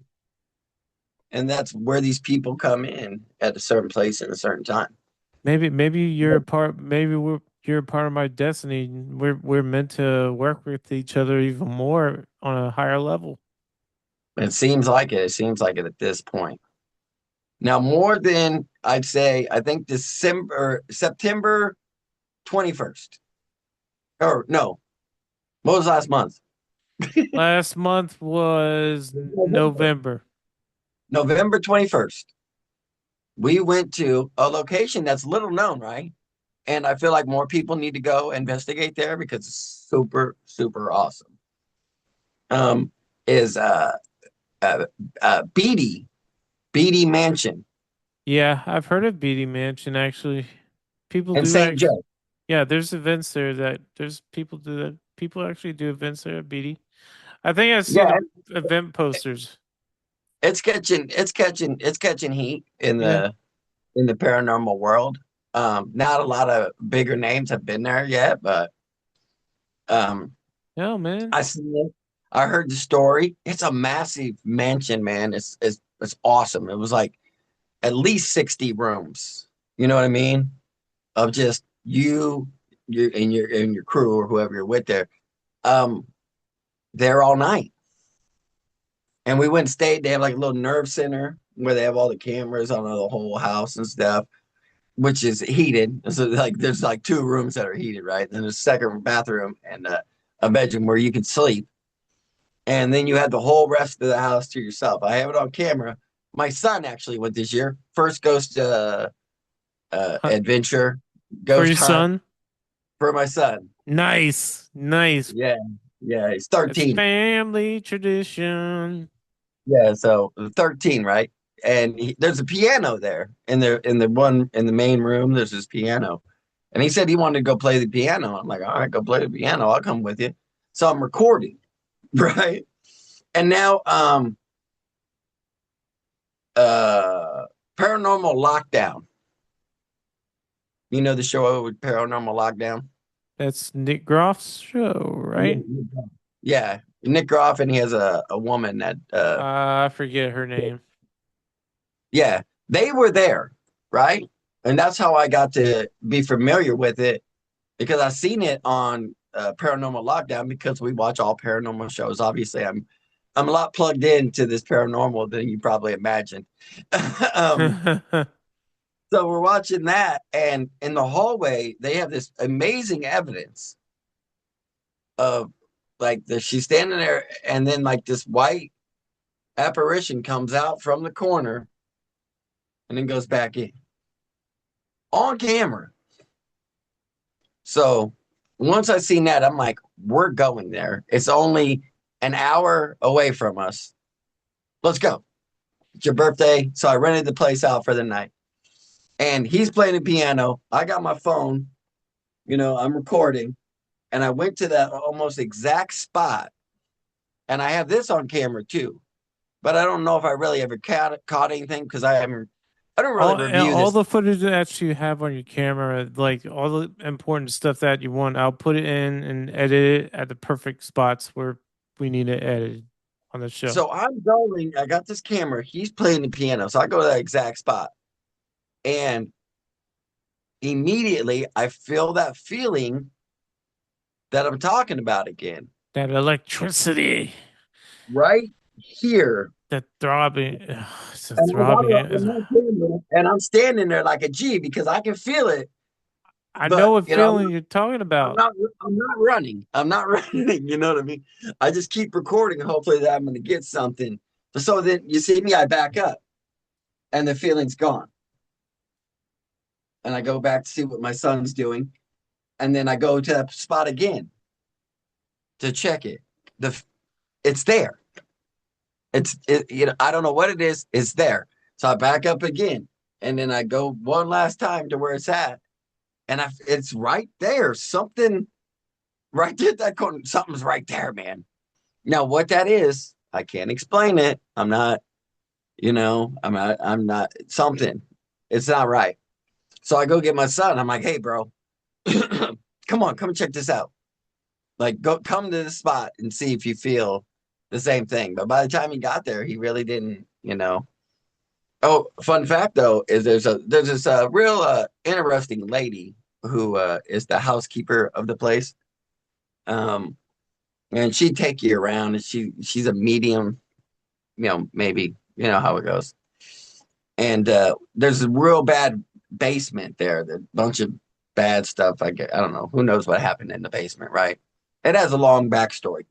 and that's where these people come in at a certain place at a certain time. Maybe you're a part you're a part of my destiny. We're meant to work with each other even more on a higher level. It seems like it. It seems like it at this point. Now, more than I'd say, I think September 21st. Or no, what was last month? Last month was November. November 21st. We went to a location that's little known, right? And I feel like more people need to go investigate there because it's super, super awesome. Is uh, Beatty Mansion Yeah, I've heard of Beatty Mansion actually. People in do St. actually. Joe. Yeah, there's events there that there's people do that. People actually do events there at BD. I think I've seen Yeah, the event posters. it's catching heat in Yeah. the paranormal world. Not a lot of bigger names have been there yet, but um, Yeah, man. I seen it. I heard the story. It's a massive mansion, man. It's awesome. It was like at least 60 rooms. You know what I mean? Of just you and your crew or whoever you're with there. Um, there all night. And we went and stayed. They have like a little nerve center where they have all the cameras on the whole house and stuff, which is heated. So like there's like two rooms that are heated, right? Then there's a second bathroom and a bedroom where you can sleep. And then you have the whole rest of the house to yourself. I have it on camera. My son actually went this year. First ghost Huh, adventure, for your ghost hunt son? for my son. Nice. Nice. Yeah, yeah, he's It's 13. family tradition. Yeah, so 13, right? And there's a piano there in the main room. There's this piano, and he said he wanted to go play the piano. I'm like, all right, go play the piano. I'll come with you. So I'm recording, right? And now, paranormal lockdown. You know the show with paranormal lockdown? That's Nick Groff's show, Yeah, right? yeah. Nick Groff, and he has a woman that I forget her name. yeah, they were there, right? And that's how I got to be familiar with it because I seen it on Paranormal Lockdown because we watch all paranormal shows. Obviously, I'm a lot plugged into this paranormal than you probably imagined. um, so we're watching that, and in the hallway they have this amazing evidence of like she's standing there, and then like this white apparition comes out from the corner and then goes back in on camera. So once I seen that, I'm like, we're going there. It's only an hour away from us. Let's go. It's your birthday. So I rented the place out for the night. And he's playing the piano. I got my phone, I'm recording. And I went to that almost exact spot. And I have this on camera too. But I don't know if I really ever caught anything because I don't really review All this. the footage that you have on your camera, like all the important stuff that you want, I'll put it in and edit it at the perfect spots where we need it edited on the show. So I got this camera. He's playing the piano. So I go to that exact spot. And immediately I feel that feeling that I'm talking about again. That electricity, Right here. that throbbing, it's a And I got throbbing. it on my camera, and I'm standing there like a G because I can feel it. I know But what feeling you're talking I'm about. not I'm not running. I'm not running. You know what I mean? I just keep recording and hopefully that I'm gonna get something. So then you see me, I back up and the feeling's gone. And I go back to see what my son's doing. And then I go to that spot again to check it. It's there. I don't know what it is. It's there. So I back up again, and then I go one last time to where it's at, and it's right there. Something right there. That corner. Something's right there, man. Now what that is, I can't explain it. I'm not. I'm not. I'm not something. It's not right. So I go get my son. I'm like, hey, bro, come on, come and check this out. Like, go come to the spot and see if you feel the same thing. But by the time he got there, he really didn't. Oh, fun fact though is there's this real interesting lady who is the housekeeper of the place. Um, and she'd take you around, and she's a medium, maybe how it goes. And there's a real bad basement there. A bunch of bad stuff. I don't know. Who knows what happened in the basement, right? It has a long backstory.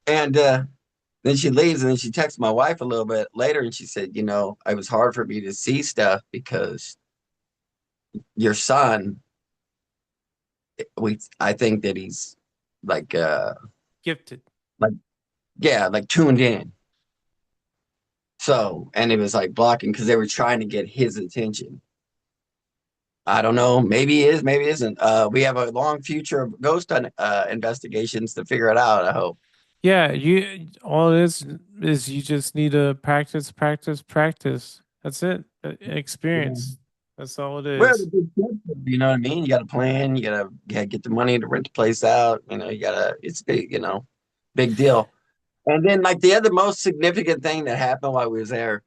And then she leaves, and then she texts my wife a little bit later, and she said, it was hard for me to see stuff because your son, I think that he's like Gifted. like yeah, like tuned in. So, and it was like blocking because they were trying to get his attention. I don't know. Maybe he is, maybe he isn't. We have a long future of ghost investigations to figure it out, I hope. Yeah, you all it is you just need to practice, practice, practice. That's it. Yeah. Experience. That's all it Where the is. big steps, you know what I mean? You got to plan. You gotta get the money to rent the place out. It's big. Big deal. And then, like the other most significant thing that happened while we was there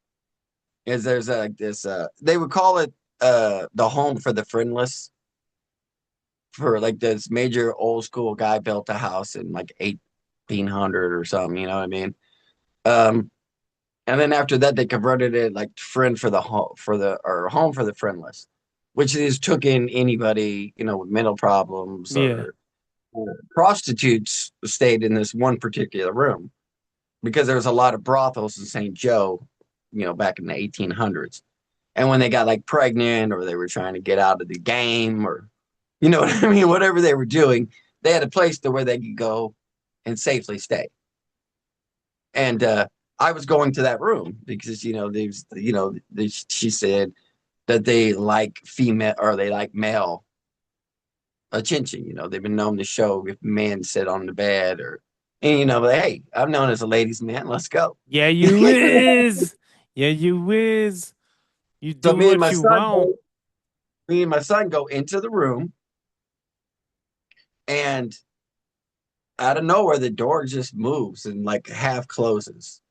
is there's this they would call it the home for the friendless, for like this major old school guy built a house in like 1800 or something. You know what I mean? Um, and then after that, they converted it like friend for the home for the or home for the friendless, which is took in anybody with mental problems Yeah. or prostitutes stayed in this one particular room because there was a lot of brothels in St. Joe, back in the 1800s. And when they got like pregnant or they were trying to get out of the game or you know what I mean, whatever they were doing, they had a place to where they could go and safely stay. And I was going to that room because she said that they like female or they like male attention. They've been known to show if men sit on the bed or and but hey, I'm known as a ladies' man. Let's go. Yeah, you is. Yeah, you is. You So do what you want. me and my son go into the room, and out of nowhere the door just moves and like half closes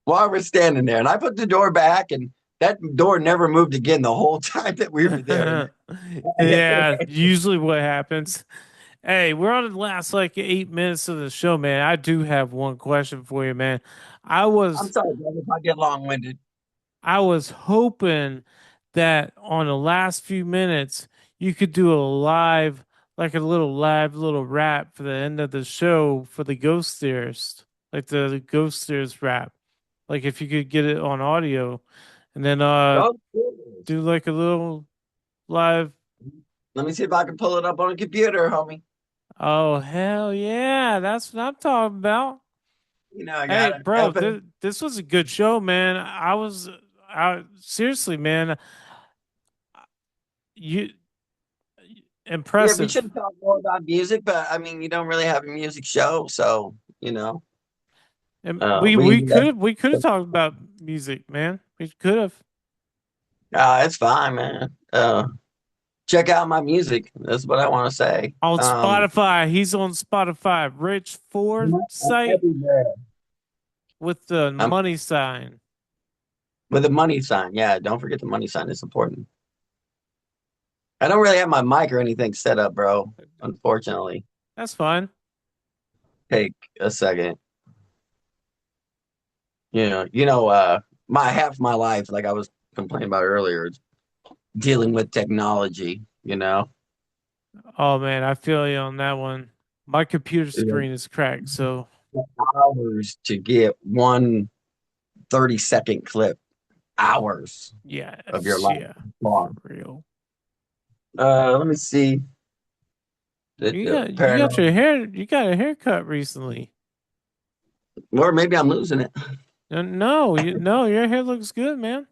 while we're standing there. And I put the door back, and that door never moved again the whole time that we were there. And Yeah, usually what happens. Hey, we're on the last like 8 minutes of the show, man. I do have one question for you, man. I I'm was sorry, brother, if I get long winded. I was hoping that on the last few minutes you could do a live, like a little live little rap for the end of the show for the Ghost Theorist, like the Ghost Theorist rap. Like if you could get it on audio, and then Oh, do like a little live. let me see if I can pull it up on a computer, homie. Oh hell yeah, that's what I'm talking about. I Hey, gotta bro, open. this was a good show, man. I seriously, man, you Yeah, we impressive. should talk more about music, but I mean, you don't really have a music show, so And we we we could have we could have talked about music, man. We could have it's fine, man. Check out my music. That's what I want to say. on Spotify. He's on Spotify. Rich Ford I'm site everywhere. with the I'm money sign. with the money sign. Yeah, don't forget the money sign. It's important. I don't really have my mic or anything set up, bro. Unfortunately. That's fine. Take a second. My half my life, like I was complaining about earlier, is dealing with technology. Oh man, I feel you on that one. My computer screen is cracked, so Hours to get one 30-second clip. Hours yeah, of your life yeah, for long. real. Let me see. The paranormal. You got a haircut recently. Or maybe I'm losing it. No, your hair looks good, man.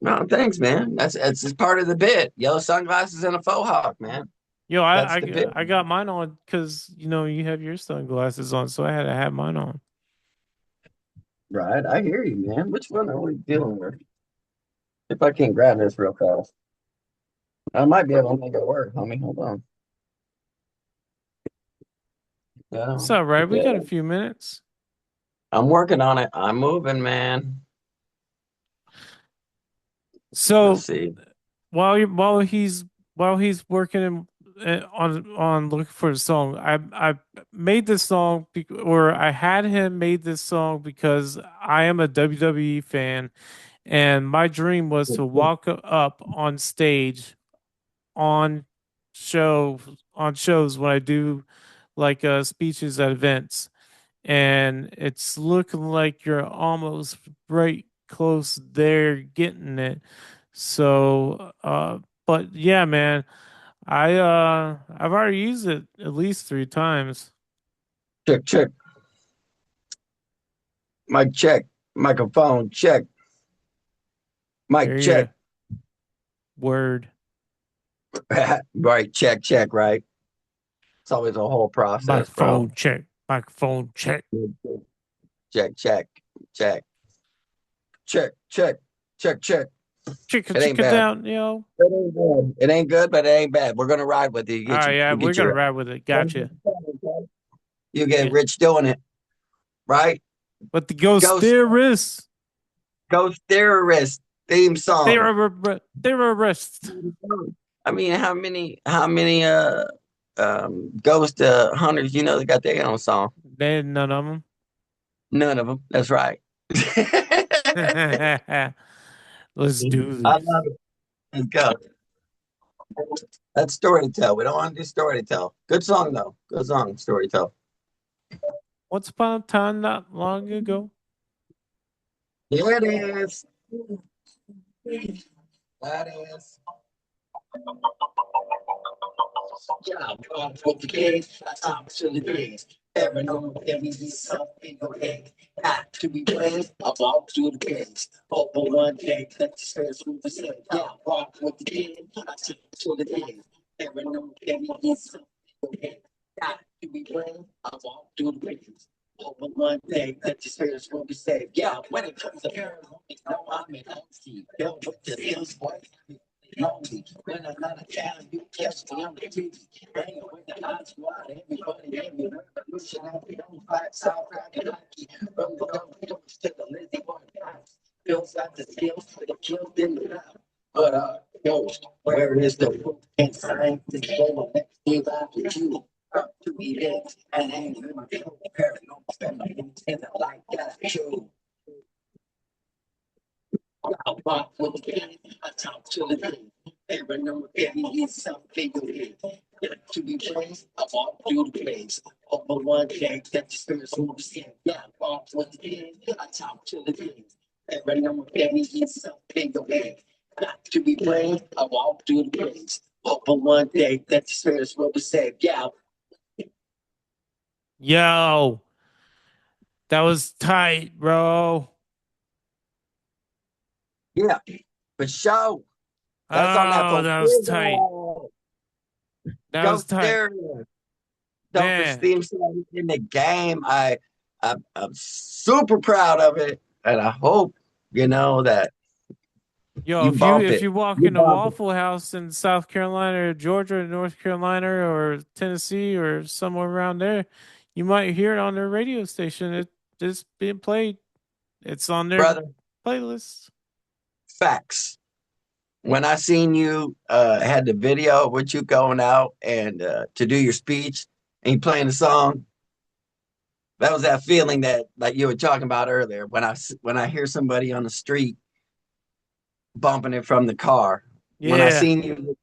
No, thanks, man. That's just part of the bit. Yellow sunglasses and a faux hawk, man. Yo, That's the bit. I got mine on because you have your sunglasses on, so I had to have mine on. Right. I hear you, man. Which one are we dealing with? If I can grab this real fast. I might be able to make it work, homie. Hold on. Yeah. It's all right. We Yeah. got a few minutes. I'm working on it. I'm moving, man. Let's So see. while you while he's working on looking for the song, I made this song or I had him made this song because I am a WWE fan, and my dream was to walk up on stage on show on shows when I do like speeches at events, and it's looking like you're almost right close there getting it. So but yeah, man, I've already used it at least 3 times. Check, check. Mic check. Microphone check. Mic There you check. go. Word. Right. Check, check, right. It's always a whole process, bro. Microphone check. Microphone check. Check, check, check, check, check, check, check. Chicka It ain't chicka bad. down, yo. It ain't good. It ain't good, but it ain't bad. We're gonna ride with it. All right, yeah, You we're get gonna your ride with it. Gotcha. you get Yeah. rich doing it, right? But the ghost Ghost theorists, Ghost Terrorist theme song. terrorists. I mean, how many ghost hunters that got their own song? They none of None of them. That's right. them. Let's do I this. love it. Let's go. That's story to tell. We don't want to do story to tell. Good song though. Good song, story to tell. Once upon a time, not long ago. Here it is. That is. Yeah, I'm from the cage. I'm to the days. Paranoid, there is something in your head. Not to be blamed. I walk through the gates. Open one day, let the spirits move the same. Yeah, walk with the king. I took to the days. Paranoid, there is something in your head. Not to be blamed. I walk through the gates. Open one day, let the spirits move the same. Yeah, when it comes to paranoid, no, I'm in honesty. Built with the skills, boy. Lonely. When I'm not a child, you catch me on the TV. Hanging with the hot squad, everybody, every revolution, every own fight, South Rocket hockey. From the Dolphins to the Lizzie Boy Guys. Feels like the skills for the kills in the lab. But, Ghost, where is the proof and science? This game next thing I with you. Up to be dead, and hang with my people. Paranoid, spend my minutes in the light that I choose. I walk with the king, I talk to the king. Every number baby is something you need. To be praised, I walk through the place. Over one day, that the spirits move the same. Yeah, I walk with the king, I talk to the king. Every number baby is something you need. To be praised, I walk through the place. Over one day, that the spirits will be saved. Yeah, Yo, That was tight, bro. Yeah, for sure. That's on that Oh, that was tight. Fulfill. That was Ghost tight. there. Dopest Man, theme song in the game. I'm super proud of it, and I hope you know that yo, you if you bump if it. you walk You in a bump it, Waffle House in South Carolina or Georgia or North Carolina or Tennessee or somewhere around there, you might hear it on their radio station. It's being played. It's on their brother. playlist. Facts. When I seen you had the video with you going out and to do your speech and you playing the song, that was that feeling that like you were talking about earlier. When I hear somebody on the street bumping it from the car, when I Yeah. seen you,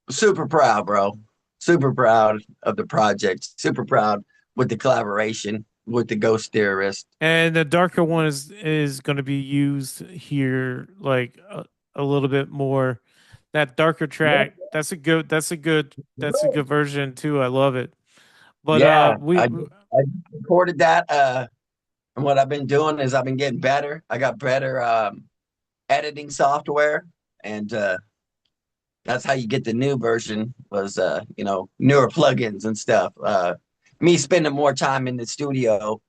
super proud, bro. Super proud of the project. Super proud with the collaboration with the Ghost Theorist. And the darker one is going to be used here like a little bit more. That darker track, that's a good version too. I love it. But Yeah, we I recorded that. And what I've been doing is I've been getting better. I got better editing software, and that's how you get the new version. Was newer plugins and stuff. Me spending more time in the studio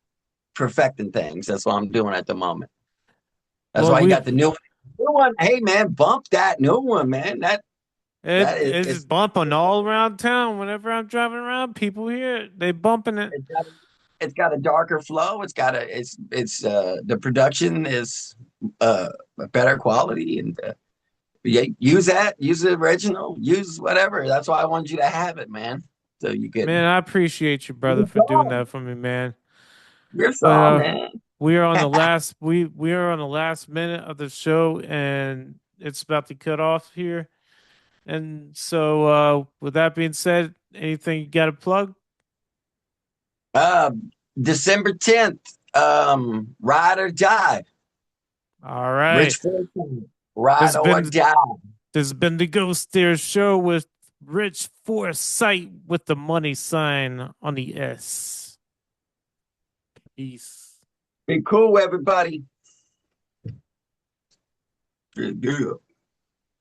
perfecting things. That's what I'm doing at the moment. That's well why you we got the new one. New one. Hey man, bump that new one, man. That is it's bumping all around town whenever I'm driving around. People hear it. They bumping it. it's got, it's got a darker flow. It's the production is a better quality and yeah, use that, use the original, use whatever. That's why I wanted you to have it, man. So you could Man, I appreciate you, brother, your for doing song, that for me, man. your But song, man. we are on the last we are on the last minute of the show and it's about to cut off here. And so with that being said, anything you got to plug? Uh, December 10th, Ride or Die, All right. Rich Fortune, Ride This has or been Die. this has been the Ghost Stairs show with Rich Foresight with the money sign on the S. Peace. Be cool, everybody. Yeah.